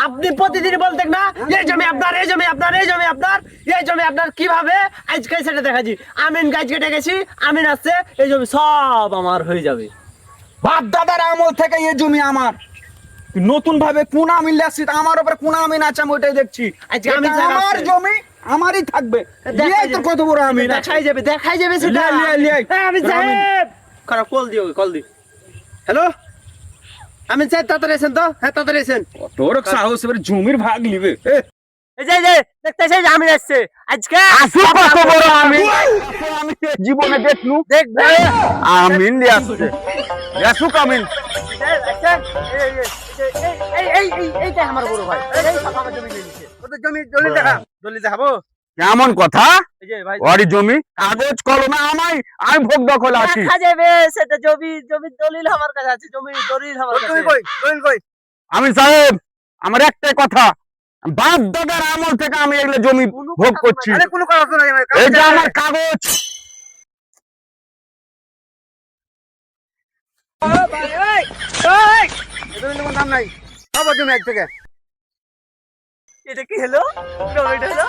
আপনি প্রতিদিন বলতেন না এই জমি আপনার, এই জমি আপনার, এই জমি আপনার, এই জমি আপনার। কিভাবে আজকে সেটা দেখাচ্ছি। আমিন গাছ কেটে গেছি, আমিন আসছে, এই জমি সব আমার হয়ে যাবে। বাপ দাদার আমল থেকে এই জমি আমার। নতুন ভাবে কোন আমিন লেখছি, আমার উপরে কোন আমিন আছে আমি ওইটাই দেখছি। আজকে এটা আমিন স্যার আমার আসছে। জমি আমারই থাকবে। দেখাই এই তো কত বড় আমিন আছে। দেখাই যাবে, দেখাই যাবে সেটা। আমিন সাহেব খারাপ কল দিও, কল দি। হ্যালো আমিন সাহেব, তাড়াতাড়ি এসেন তো। হ্যাঁ তাড়াতাড়ি এসেন। তোর সাহস এবারে জমির ভাগ নিবে। এই যে দেখতেছে যে আমিন আসছে আজকে। কত বড় আমিন আমি জীবনে দেখলু। দেখবে আমিন দিয়ে আসছে। আসুক আমিন। এইটা আমার বড় ভাই, এই সব আমার জমি নিয়ে নিচ্ছে। ওদের জমি দলিল দেখা, দলিল দেখাবো। কেমন কথা? এই যে ভাই ওরই জমি কাগজ কলমে আমি ভোগ দখল আছি। দেখা যাবে সেটা। জমির দলিল আমার কাছে আছে, জমির দলিল আমার কাছে। দলিল কই? আমিন সাহেব আমার একটাই কথা, বাপ দাদার আমল থেকে আমি এগুলো জমি ভোগ করছি। আরে কোনো কথা নাই, এই যে আমার কাগজ। নাম নাই সব জমি এক থেকে। এটা কি হলো? জমিটা হলো